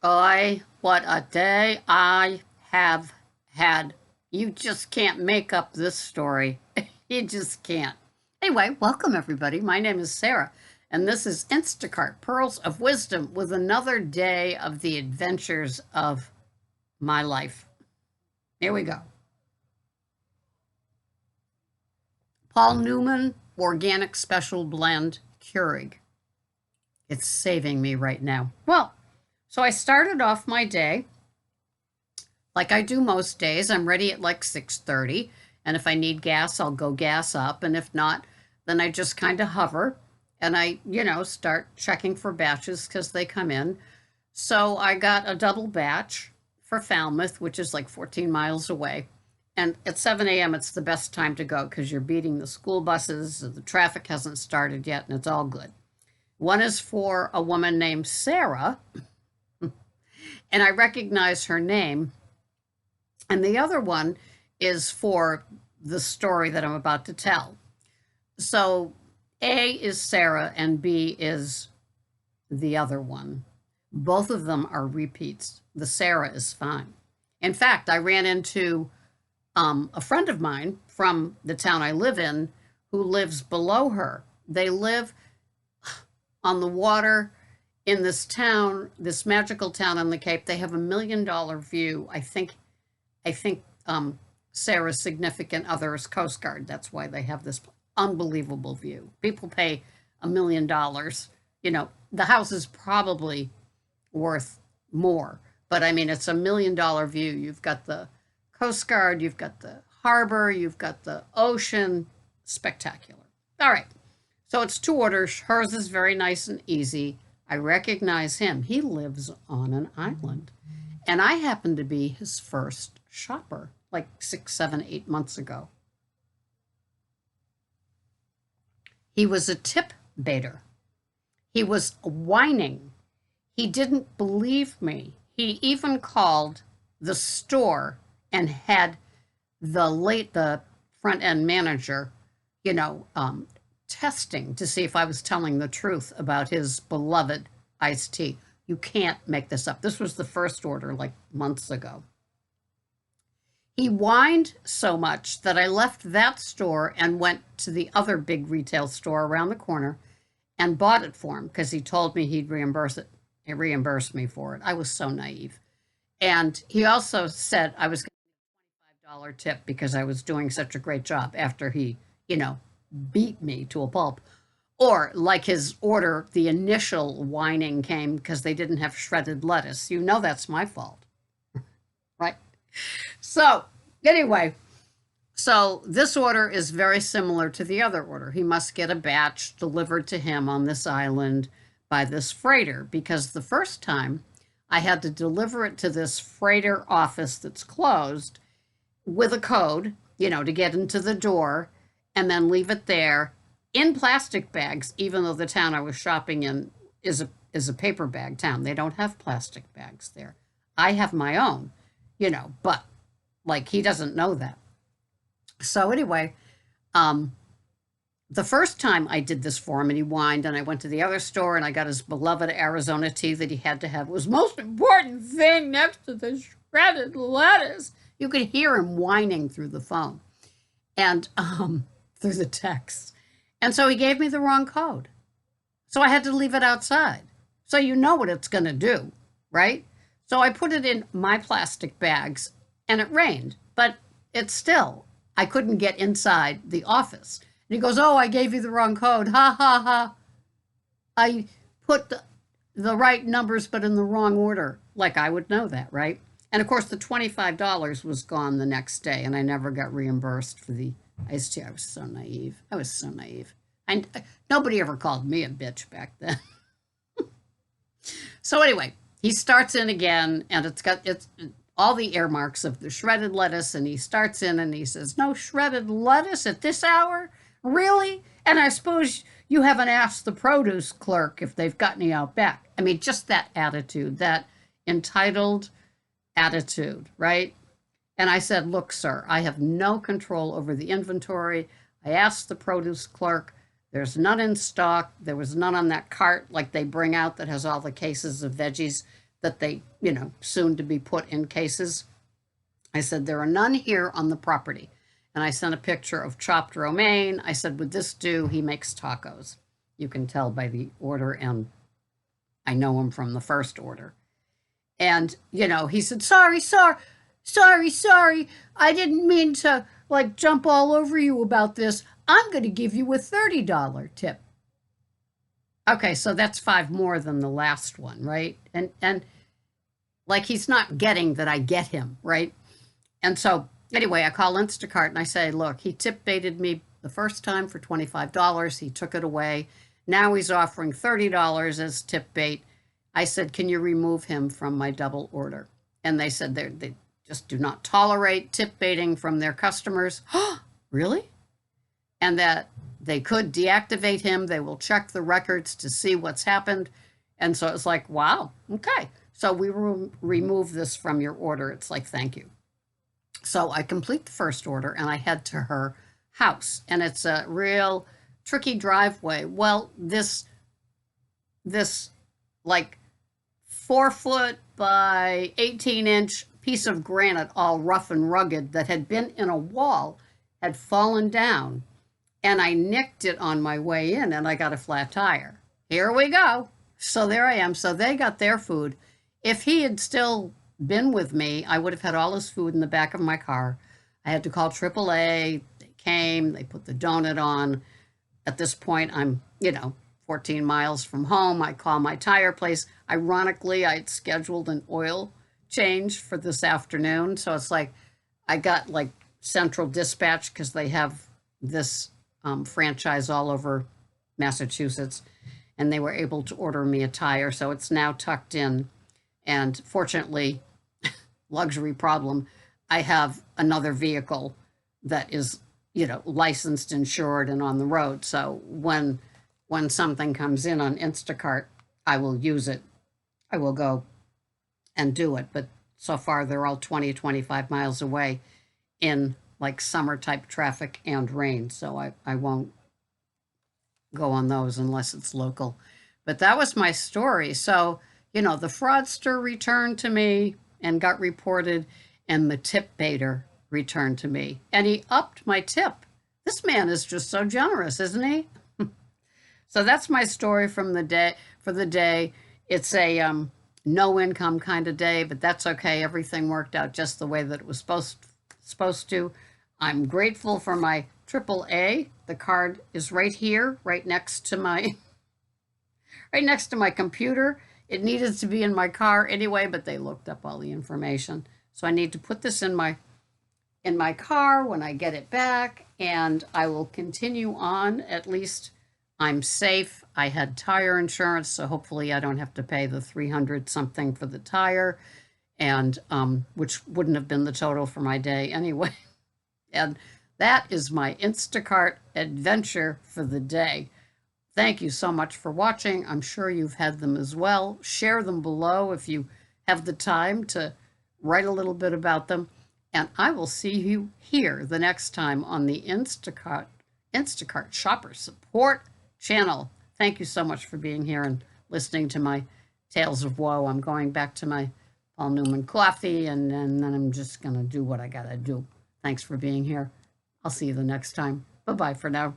What a day I have had. You just can't make up this story. You just can't. Anyway, welcome everybody. My name is Sarah, and this is Instacart Pearls of Wisdom with another day of the adventures of my life. Here we go. Paul Newman Organic Special Blend Keurig. It's saving me right now. Well, so I started off my day like I do most days. I'm ready at like 6:30, and if I need gas, I'll go gas up, and if not, then I just kind of hover and I start checking for batches because they come in. So I got a double batch for Falmouth, which is like 14 miles away. And at 7 a.m., it's the best time to go because you're beating the school buses, the traffic hasn't started yet, and it's all good. One is for a woman named Sarah, and I recognize her name. And the other one is for the story that I'm about to tell. So A is Sarah and B is the other one. Both of them are repeats. The Sarah is fine. In fact, I ran into a friend of mine from the town I live in who lives below her. They live on the water in this town, this magical town on the Cape. They have $1 million view. I think Sarah's significant other is Coast Guard. That's why they have this unbelievable view. People pay $1 million. The house is probably worth more, but I mean, it's $1 million view. You've got the Coast Guard, you've got the harbor, you've got the ocean. Spectacular. All right. So it's two orders. Hers is very nice and easy. I recognize him. He lives on an island. And I happened to be his first shopper like 6, 7, 8 months ago. He was a tip baiter. He was whining. He didn't believe me. He even called the store and had the front end manager, testing to see if I was telling the truth about his beloved iced tea. You can't make this up. This was the first order like months ago. He whined so much that I left that store and went to the other big retail store around the corner and bought it for him because he told me he'd reimburse me for it. I was so naive. And he also said I was going to get a $25 tip because I was doing such a great job after he, beat me to a pulp. Or like his order, the initial whining came because they didn't have shredded lettuce. That's my fault, right? So anyway, so this order is very similar to the other order. He must get a batch delivered to him on this island by this freighter because the first time I had to deliver it to this freighter office that's closed with a code, to get into the door and then leave it there in plastic bags, even though the town I was shopping in is a paper bag town. They don't have plastic bags there. I have my own, but like he doesn't know that. So anyway, the first time I did this for him and he whined and I went to the other store and I got his beloved Arizona tea that he had to have. It was the most important thing next to the shredded lettuce. You could hear him whining through the phone and through the text. And so he gave me the wrong code. So I had to leave it outside. So you know what it's going to do, right? So I put it in my plastic bags and it rained, but I couldn't get inside the office. And he goes, "Oh, I gave you the wrong code. Ha, ha, ha. I put the right numbers, but in the wrong order." Like I would know that, right? And of course, the $25 was gone the next day, and I never got reimbursed for the iced tea. I was so naive. Nobody ever called me a bitch back then. So anyway, he starts in again, and it's all the earmarks of the shredded lettuce, and he starts in and he says, "No shredded lettuce at this hour? Really? And I suppose you haven't asked the produce clerk if they've got any out back." I mean, just that attitude, that entitled attitude, right? And I said, "Look, sir, I have no control over the inventory. I asked the produce clerk. There's none in stock. There was none on that cart like they bring out that has all the cases of veggies. that they, soon to be put in cases. I said, there are none here on the property. And I sent a picture of chopped romaine. I said, would this do? He makes tacos. You can tell by the order, and I know him from the first order. And, he said, sorry. I didn't mean to, jump all over you about this. I'm going to give you a $30 tip. Okay, so that's $5 more than the last one, right? And he's not getting that I get him, right? And so anyway, I call Instacart and I say, look, he tip baited me the first time for $25. He took it away. Now he's offering $30 as tip bait. I said, can you remove him from my double order? And they said they just do not tolerate tip baiting from their customers. Really? And that they could deactivate him. They will check the records to see what's happened. And so it's like, wow, okay. So we remove this from your order. It's like, thank you. So I complete the first order and I head to her house. And it's a real tricky driveway. Well, this 4-foot by 18-inch piece of granite, all rough and rugged, that had been in a wall, had fallen down. And I nicked it on my way in, and I got a flat tire. Here we go. So there I am. So they got their food. If he had still been with me, I would have had all his food in the back of my car. I had to call AAA. They came. They put the donut on. At this point, I'm, 14 miles from home. I call my tire place. Ironically, I'd scheduled an oil change for this afternoon. So it's like I got central dispatch because they have this franchise all over Massachusetts, and they were able to order me a tire. So it's now tucked in. And fortunately, luxury problem, I have another vehicle that is, licensed, insured, and on the road. So when something comes in on Instacart, I will use it. I will go and do it. But so far, they're all 20, 25 miles away in summer type traffic and rain. So I won't go on those unless it's local. But that was my story. So, the fraudster returned to me and got reported, and the tip baiter returned to me. And he upped my tip. This man is just so generous, isn't he? So that's my story from the day. For the day, it's a no income kind of day, but that's okay. Everything worked out just the way that it was supposed to. I'm grateful for my AAA. The card is right here, right next to my computer. It needed to be in my car anyway, but they looked up all the information. So I need to put this in my car when I get it back, and I will continue on. At least I'm safe. I had tire insurance, so hopefully I don't have to pay the $300 something for the tire, and which wouldn't have been the total for my day anyway. And that is my Instacart adventure for the day. Thank you so much for watching. I'm sure you've had them as well. Share them below if you have the time to write a little bit about them. And I will see you here the next time on the Instacart Shopper Support channel. Thank you so much for being here and listening to my tales of woe. I'm going back to my Paul Newman coffee, and then I'm just going to do what I got to do. Thanks for being here. I'll see you the next time. Bye-bye for now.